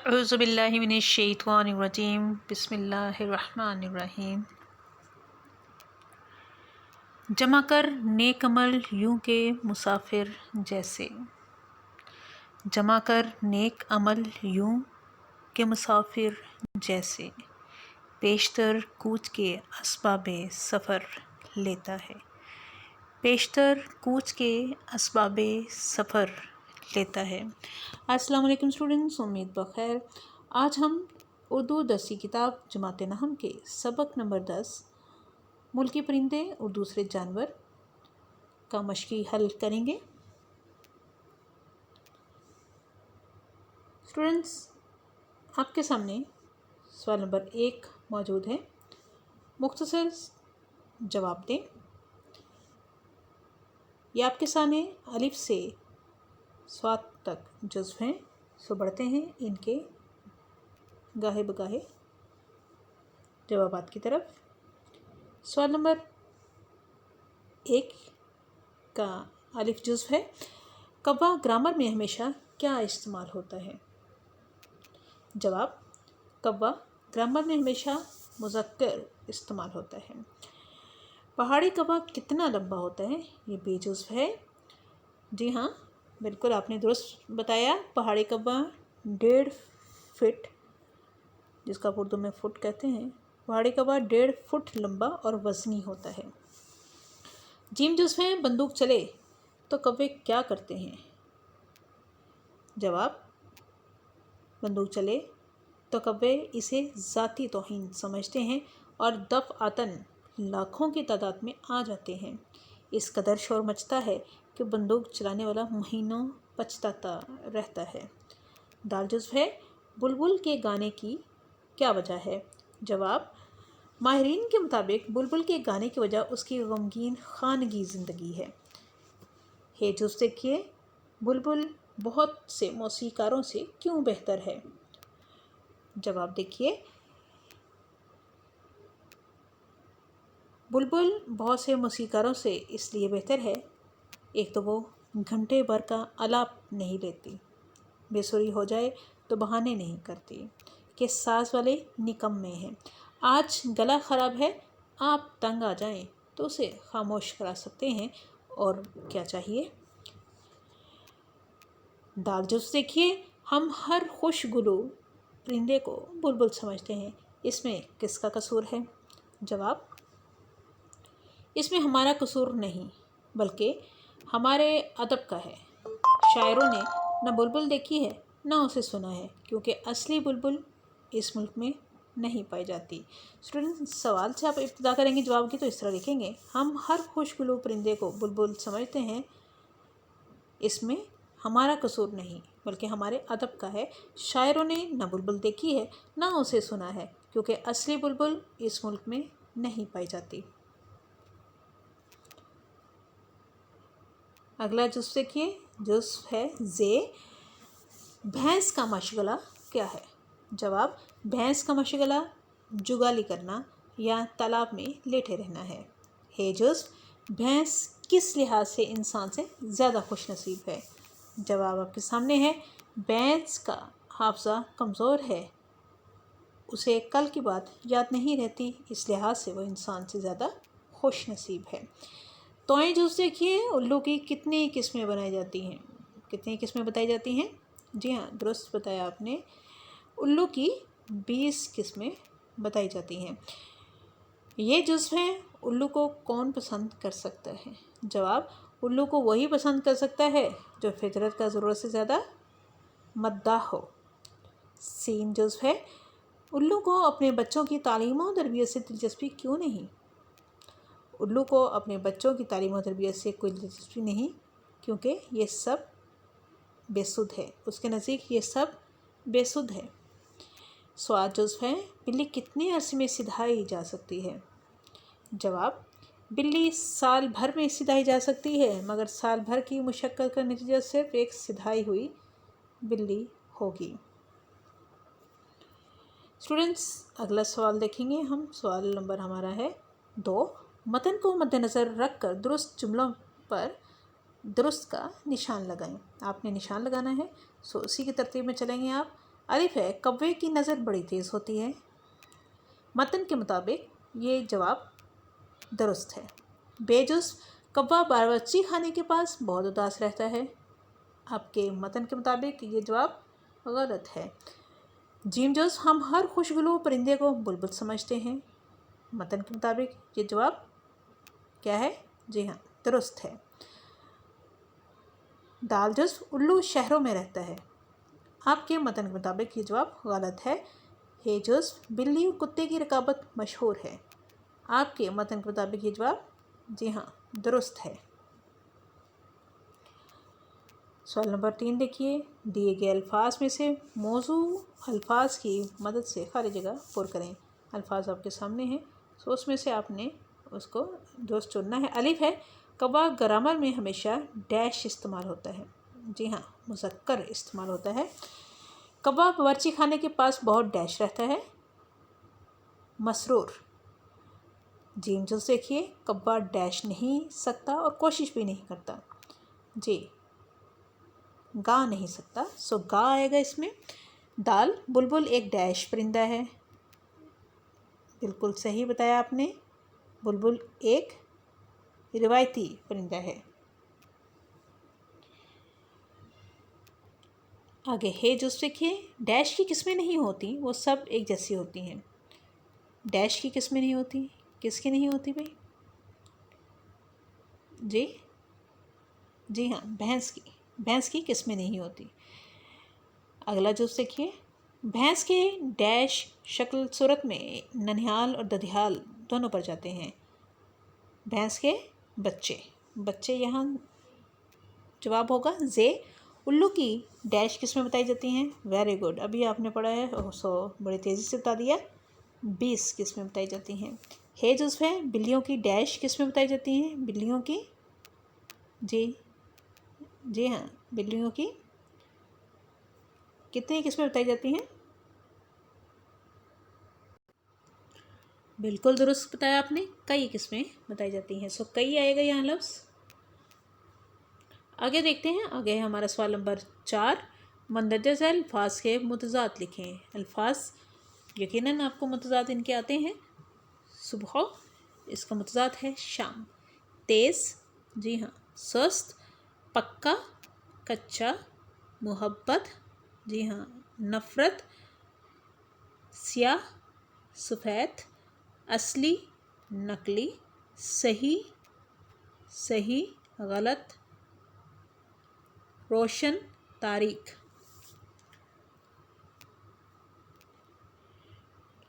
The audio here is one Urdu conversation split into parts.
اعوذ باللہ من الشیطان الرجیم بسم اللہ الرحمن الرحیم۔ جمع کر نیک عمل یوں کہ مسافر جیسے۔ جمع کر نیک عمل یوں کہ مسافر جیسے، پیشتر کوچ کے اسباب سفر لیتا ہے۔ پیشتر کوچ کے اسباب سفر لیتا ہے۔ السلام علیکم اسٹوڈنٹس، امید بخیر۔ آج ہم اردو درسی کتاب جماعت نحم کے سبق نمبر 10 ملکی پرندے اور دوسرے جانور کا مشقی حل کریں گے۔ اسٹوڈنٹس، آپ کے سامنے سوال نمبر 1 موجود ہے، مختصر جواب دیں۔ یہ آپ کے سامنے الف سے صاد تک جزو ہیں، سو بڑھتے ہیں ان کے گاہے بگاہے جوابات کی طرف۔ سوال نمبر 1 کا الف جزو ہے، کوا گرامر میں ہمیشہ کیا استعمال ہوتا ہے؟ جواب، کوا گرامر میں ہمیشہ مذکر استعمال ہوتا ہے۔ پہاڑی کوا کتنا لمبا ہوتا ہے؟ یہ بے جزو ہے۔ جی ہاں، بالکل آپ نے درست بتایا، پہاڑی کوا 1.5 فٹ، جس کا اردو میں فٹ کہتے ہیں، پہاڑی کوا 1.5 فٹ لمبا اور وزنی ہوتا ہے۔ جیم جزو ہے، بندوق چلے تو کوے کیا کرتے ہیں؟ جواب، بندوق چلے تو کوے اسے ذاتی توہین سمجھتے ہیں اور دفعتاً لاکھوں کی تعداد میں آ جاتے ہیں۔ اس قدر شور مچتا ہے کہ بندوق چلانے والا مہینوں پچھتاتا رہتا ہے۔ دال جزو ہے، بلبل کے گانے کی کیا وجہ ہے؟ جواب، ماہرین کے مطابق بلبل کے گانے کی وجہ اس کی غمگین خانگی زندگی ہے۔ ہے جزو دیکھیے، بلبل بہت سے موسیقاروں سے کیوں بہتر ہے؟ جواب دیکھیے، بلبل بہت سے موسیقاروں سے اس لیے بہتر ہے، ایک تو وہ گھنٹے بھر کا آلاپ نہیں لیتی، بے سری ہو جائے تو بہانے نہیں کرتی کہ ساز والے نکمے ہیں۔ آج گلا خراب ہے، آپ تنگ آ جائیں تو اسے خاموش کرا سکتے ہیں، اور کیا چاہیے؟ دال جزو دیکھیے، ہم ہر خوش گلو پرندے کو بلبل سمجھتے ہیں، اس میں کس کا قصور ہے؟ جواب، اس میں ہمارا قصور نہیں بلکہ ہمارے ادب کا ہے۔ شاعروں نے نہ بلبل دیکھی ہے نہ اسے سنا ہے، کیونکہ اصلی بلبل اس ملک میں نہیں پائی جاتی۔ اسٹوڈنٹ، سوال سے آپ ابتدا کریں گے جواب کی تو اس طرح لکھیں گے، ہم ہر خوش گلو پرندے کو بلبل سمجھتے ہیں، اس میں ہمارا قصور نہیں بلکہ ہمارے ادب کا ہے۔ شاعروں نے نہ بلبل دیکھی ہے نہ اسے سنا ہے، کیونکہ اصلی بلبل اس ملک میں نہیں پائی جاتی۔ اگلا جزو دیکھیے، جزو ہے زے، بھینس کا مشغلہ کیا ہے؟ جواب، بھینس کا مشغلہ جگالی کرنا یا تالاب میں لیٹے رہنا ہے۔ ہے جزو، بھینس کس لحاظ سے انسان سے زیادہ خوش نصیب ہے؟ جواب آپ کے سامنے ہے، بھینس کا حافظہ کمزور ہے، اسے کل کی بات یاد نہیں رہتی، اس لحاظ سے وہ انسان سے زیادہ خوش نصیب ہے۔ توئیں جزو دیکھیے، الو کی کتنی قسمیں بنائی جاتی ہیں؟ کتنی قسمیں بتائی جاتی ہیں؟ جی ہاں، درست بتایا آپ نے، الو کی 20 قسمیں بتائی جاتی ہیں۔ یہ جزو ہے، الو کو کون پسند کر سکتا ہے؟ جواب، الو کو وہی پسند کر سکتا ہے جو فطرت کا ضرورت سے زیادہ مداح ہو۔ سین جزو ہے، الو کو اپنے بچوں کی تعلیم و تربیت سے دلچسپی کیوں نہیں؟ الو کو اپنے بچوں کی تعلیم و تربیت سے کوئی دلچسپی نہیں، کیونکہ یہ سب بے سود ہے، اس کے نزدیک یہ سب بے سود ہے۔ سواد جزو ہے، بلی کتنے عرصے میں سدھائی جا سکتی ہے؟ جواب، بلی سال بھر میں سدھائی جا سکتی ہے، مگر سال بھر کی مشقت کا نتیجہ صرف ایک سدھائی ہوئی بلی ہوگی۔ اسٹوڈنٹس، اگلا سوال دیکھیں گے ہم، سوال نمبر ہمارا ہے 2، متن کو مد نظر رکھ کر درست جملوں پر درست کا نشان لگائیں۔ آپ نے نشان لگانا ہے، سو اسی کی ترتیب میں چلیں گے آپ۔ الف ہے کوے کی نظر بڑی تیز ہوتی ہے. متن کے مطابق یہ جواب درست ہے. بے جزو کوا باورچی خانے کے پاس بہت اداس رہتا ہے. آپ کے متن کے مطابق یہ جواب غلط ہے. جیم جزو ہم ہر خوشگلو پرندے کو بلبل سمجھتے ہیں. متن کے مطابق یہ جواب کیا ہے؟ جی ہاں، درست ہے. دال جزو الو شہروں میں رہتا ہے. آپ کے متن کے مطابق یہ جواب غلط ہے. ہے جزو بلی اور کتے کی رقابت مشہور ہے. آپ کے متن کے مطابق یہ جواب جی ہاں درست ہے. سوال نمبر 3 دیکھیے. دیے گئے الفاظ میں سے موضوع الفاظ کی مدد سے خالی جگہ پر کریں. الفاظ آپ کے سامنے ہیں، سو اس میں سے آپ نے اس کو درست چننا ہے. الف ہے کوا گرامر میں ہمیشہ ڈیش استعمال ہوتا ہے. جی ہاں، مذکر استعمال ہوتا ہے. کوا باورچی خانے کے پاس بہت ڈیش رہتا ہے. مسرور. جیم جز دیکھیے کوا ڈیش نہیں سکتا اور کوشش بھی نہیں کرتا. جی گا نہیں سکتا، سو گا آئے گا اس میں. دال بلبل ایک ڈیش پرندہ ہے. بالکل صحیح بتایا آپ نے، بلبل ایک روایتی پرندہ ہے. آگے ہے جز دیکھیے. ڈیش کی قسمیں نہیں ہوتی، وہ سب ایک جیسی ہوتی ہیں. ڈیش کی قسمیں نہیں ہوتی، کس کی نہیں ہوتی بھائی؟ جی ہاں، بھینس کی قسمیں نہیں ہوتی. اگلا جز دیکھیے. بھینس کے ڈیش شکل صورت میں ننھیال اور ددھیال دونوں پر جاتے ہیں. بھینس کے بچے یہاں جواب ہوگا زے. الو کی ڈیش قسمیں بتائی جاتی ہیں. ویری گڈ، ابھی آپ نے پڑھا ہے، سو بڑی تیزی سے بتا دیا. 20 قسمیں بتائی جاتی ہیں. ہے جزو ہے بلیوں کی ڈیش قسمیں بتائی جاتی ہیں. بلیوں کی جی ہاں، بلیوں کی کتنی قسمیں بتائی جاتی ہیں؟ بالکل درست بتایا آپ نے، کئی قسمیں بتائی جاتی ہیں. سو کئی آئے گا یہاں لفظ. آگے دیکھتے ہیں. آگے ہے ہمارا سوال نمبر 4. مندرجہ ذیل الفاظ کے متضاد لکھیں. الفاظ یقیناً آپ کو متضاد ان کے آتے ہیں. صبح، اس کا متضاد ہے شام. تیز، جی ہاں. سست، پکا، کچا. محبت، جی ہاں. نفرت، سیاہ، سفید. اصلی، نقلی. صحیح، غلط. روشن، تاریک.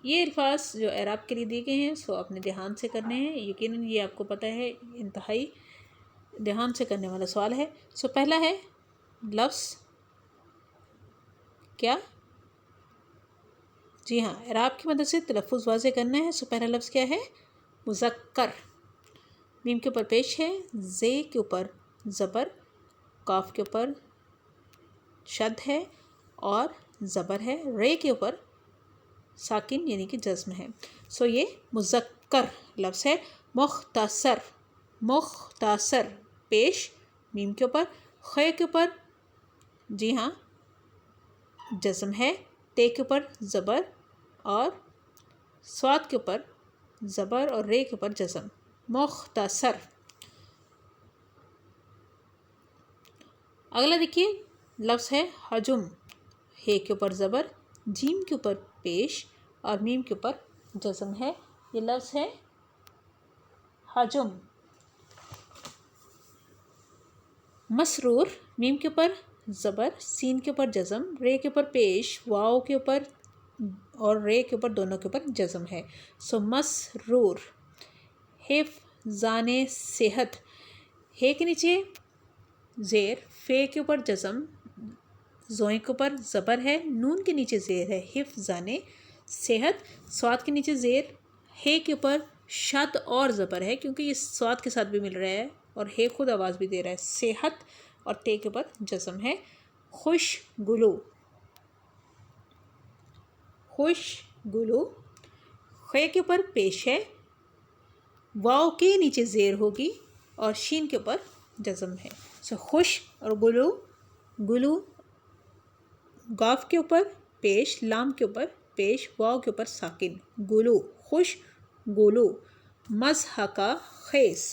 یہ الفاظ جو اعراب کے لیے دیے گئے ہیں، سو اپنے دھیان سے کرنے ہیں. یقیناً یہ آپ کو پتہ ہے، انتہائی دھیان سے کرنے والا سوال ہے. سو پہلا ہے لفظ کیا؟ جی ہاں، اعراب کی مدد سے تلفظ واضح کرنا ہے. سو پہلا لفظ کیا ہے؟ مذکر. میم کے اوپر پیش ہے. زے کے اوپر زبر، کاف کے اوپر شد ہے اور زبر ہے. رے کے اوپر ساکن یعنی کہ جزم ہے. سو یہ مذکر لفظ ہے. مختصر پیش میم کے اوپر. خے کے اوپر جی ہاں جزم ہے. تے کے اوپر زبر اور صاد کے اوپر زبر اور رے کے اوپر جزم. مختصر. اگلا دیکھیے لفظ ہے حجم. ہے کے اوپر زبر، جیم کے اوپر پیش اور میم کے اوپر جزم ہے. یہ لفظ ہے حجم. مسرور. میم کے اوپر زبر، سین کے اوپر جزم، رے کے اوپر پیش، واؤ کے اوپر اور رے کے اوپر دونوں کے اوپر جزم ہے. سو مسرور. حفظان صحت. ہے کے نیچے زیر، فے کے اوپر جزم، زوئیں کے اوپر زبر ہے، نون کے نیچے زیر ہے. حفظان صحت. صاد کے نیچے زیر، ہے کے اوپر شد اور زبر ہے کیونکہ یہ صاد کے ساتھ بھی مل رہا ہے اور ہے خود آواز بھی دے رہا ہے. صحت اور تے کے اوپر جزم ہے. خوشگلو. خے کے اوپر پیش ہے، واؤ کے نیچے زیر ہوگی اور شین کے اوپر جزم ہے. سو خوش اور گلو. گاف کے اوپر پیش، لام کے اوپر پیش، واو کے اوپر ساکن، گلو خوش، گولو، مضحکہ خیز،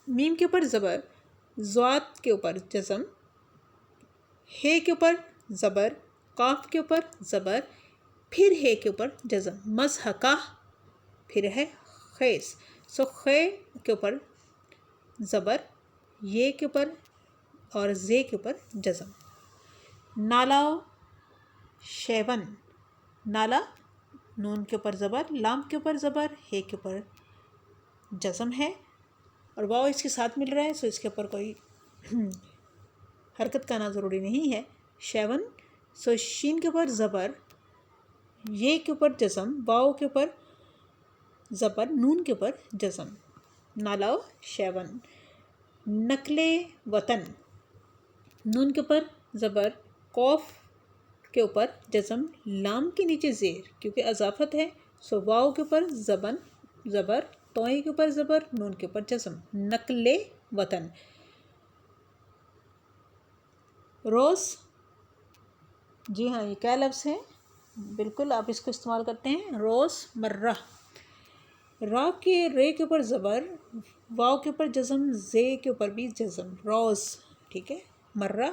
میم کے اوپر زبر، ضاد کے اوپر جزم، ہے کے اوپر زبر، قاف کے اوپر زبر، پھر ہے کے اوپر جزم، مضحکہ، پھر ہے خیز، سو خے کے اوپر زبر، یہ کے اوپر اور زے کے اوپر جزم، نالا شیون، نالا نون کے اوپر زبر، لام کے اوپر زبر، ہے کے اوپر جزم ہے اور واو اس کے ساتھ مل رہا ہے، سو اس کے اوپر کوئی حرکت کرنا ضروری نہیں ہے، شیون، سو شین کے اوپر زبر، یہ کے اوپر جزم، واو کے اوپر زبر، نون کے اوپر جزم، نالا شیون، نقل وطن، نون کے اوپر زبر، قوف کے اوپر جزم، لام کے نیچے زیر کیونکہ اضافت ہے، سو واو کے اوپر زبر، توئے کے اوپر زبر، نون کے اوپر جزم، نقل وطن، روز، جی ہاں یہ کیا لفظ ہے، بالکل آپ اس کو استعمال کرتے ہیں، روز مرہ، را کے رے کے اوپر زبر، واو کے اوپر جزم، زے کے اوپر بھی جزم، روز، ٹھیک ہے، مرہ،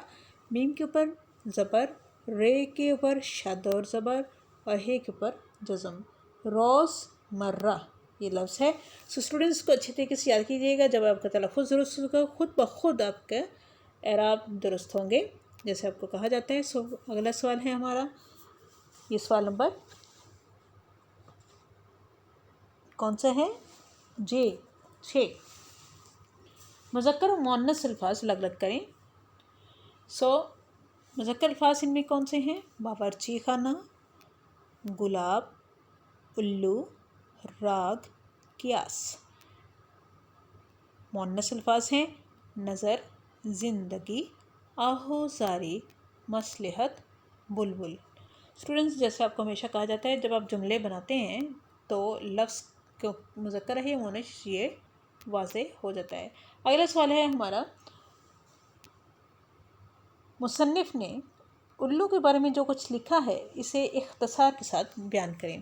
میم کے اوپر زبر، رے کے اوپر شد اور زبر اور ہے کے اوپر جزم، روز مرہ یہ لفظ ہے۔ سو اسٹوڈنٹس کو اچھی طریقے سے یاد کیجیے گا، جب آپ کا تلفظ درست ہوگا خود بخود آپ کا اعراب درست ہوں گے جیسے آپ کو کہا جاتا ہے۔ سو اگلا سوال ہے ہمارا، یہ سوال نمبر کون سا ہے، جی 6، مذکر و مؤنث الفاظ الگ الگ کریں۔ سو مذکر الفاظ ان میں کون سے ہیں، باورچی خانہ، گلاب، الو، راگ، قیاس۔ مؤنث الفاظ ہیں نظر، زندگی، آہوزاری، مصلحت، بلبل۔ اسٹوڈنٹس جیسے آپ کو ہمیشہ کہا جاتا ہے جب آپ جملے بناتے ہیں تو لفظ کو مذکر ہے مؤنث یہ واضح ہو جاتا ہے۔ اگلا سوال ہے ہمارا، مصنف نے الو کے بارے میں جو کچھ لکھا ہے اسے اختصار کے ساتھ بیان کریں۔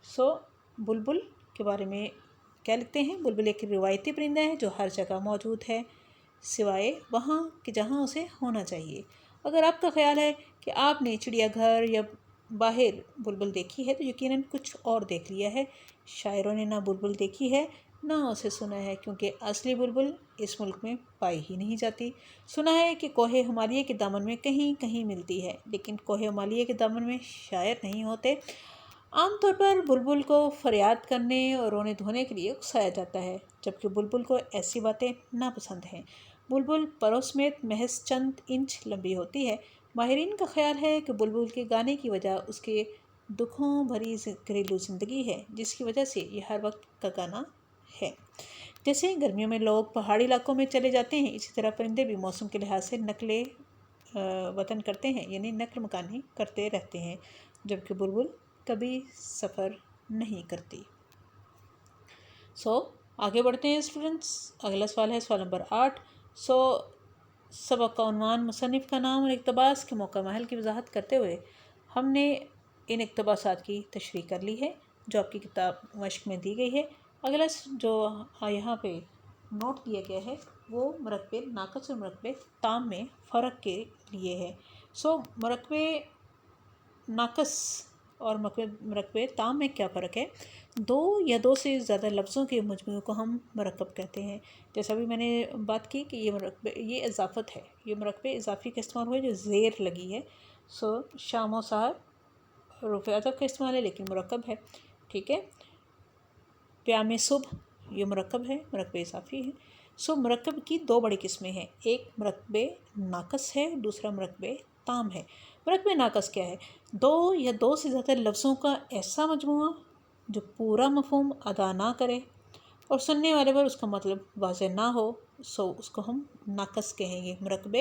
سو بلبل کے بارے میں کیا لکھتے ہیں، بلبل ایک روایتی پرندہ ہے جو ہر جگہ موجود ہے سوائے وہاں کہ جہاں اسے ہونا چاہیے۔ اگر آپ کا خیال ہے کہ آپ نے چڑیا گھر یا باہر بلبل دیکھی ہے تو یقیناً کچھ اور دیکھ لیا ہے۔ شاعروں نے نہ بلبل دیکھی ہے نہ اسے سنا ہے کیونکہ اصلی بلبل اس ملک میں پائی ہی نہیں جاتی۔ سنا ہے کہ کوہ ہمالیہ کے دامن میں کہیں کہیں ملتی ہے لیکن کوہ ہمالیہ کے دامن میں شاعر نہیں ہوتے۔ عام طور پر بلبل کو فریاد کرنے اور رونے دھونے کے لیے اکسایا جاتا ہے جبکہ بلبل کو ایسی باتیں ناپسند ہیں۔ بلبل پروں سمیت محض چند انچ لمبی ہوتی ہے۔ ماہرین کا خیال ہے کہ بلبل کے گانے کی وجہ اس کے دکھوں بھری گھریلو زندگی ہے جس کی وجہ سے یہ ہر وقت کا گانا ہے۔ جیسے گرمیوں میں لوگ پہاڑی علاقوں میں چلے جاتے ہیں اسی طرح پرندے بھی موسم کے لحاظ سے نقل وطن کرتے ہیں یعنی نقل مکانی کرتے رہتے ہیں جبکہ بلبل کبھی سفر نہیں کرتی۔ سو آگے بڑھتے ہیں اسٹوڈنٹس، اگلا سوال ہے سوال نمبر 8۔ سو سبق کا عنوان مصنف کا نام اور اقتباس کے موقع محل کی وضاحت کرتے ہوئے ہم نے ان اقتباسات کی تشریح کر لی ہے جو آپ کی کتاب مشق میں دی گئی ہے۔ اگلا جو یہاں پہ نوٹ دیا گیا ہے وہ مرکب ناقص اور مرکب تام میں فرق کے لیے ہے۔ سو مرکب ناقص اور مرکب تام میں کیا فرق ہے، دو یا دو سے زیادہ لفظوں کے مجموعے کو ہم مرکب کہتے ہیں۔ جیسا بھی میں نے بات کی کہ یہ اضافت ہے، یہ مرکب اضافی کا استعمال ہوا ہے جو زیر لگی ہے۔ سو شام و سحر حروف عطف کا استعمال ہے لیکن مرکب ہے، ٹھیک ہے۔ پیام صبح یہ مرکب ہے، مرکب اضافی ہے۔ سو مرکب کی دو بڑی قسمیں ہیں، ایک مرکب ناقص ہے دوسرا مرکب تام ہے۔ مرکب ناقص کیا ہے، دو یا دو سے زیادہ لفظوں کا ایسا مجموعہ جو پورا مفہوم ادا نہ کرے اور سننے والے پر اس کا مطلب واضح نہ ہو، سو اس کو ہم ناقص کہیں گے، مرکب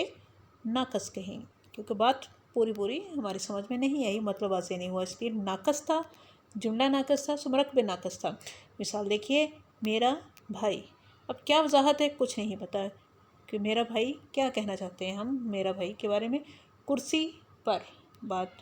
ناقص کہیں گے کیونکہ بات پوری ہماری سمجھ میں نہیں آئی، مطلب واضح نہیں ہوا اس لیے ناقص تھا، جملہ ناقص تھا، سو مرکب ناقص تھا۔ مثال دیکھیے، میرا بھائی، اب کیا وضاحت ہے کچھ نہیں پتہ کہ میرا بھائی کیا کہنا چاہتے ہیں ہم میرا بھائی کے بارے میں، کرسی پر بات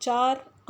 4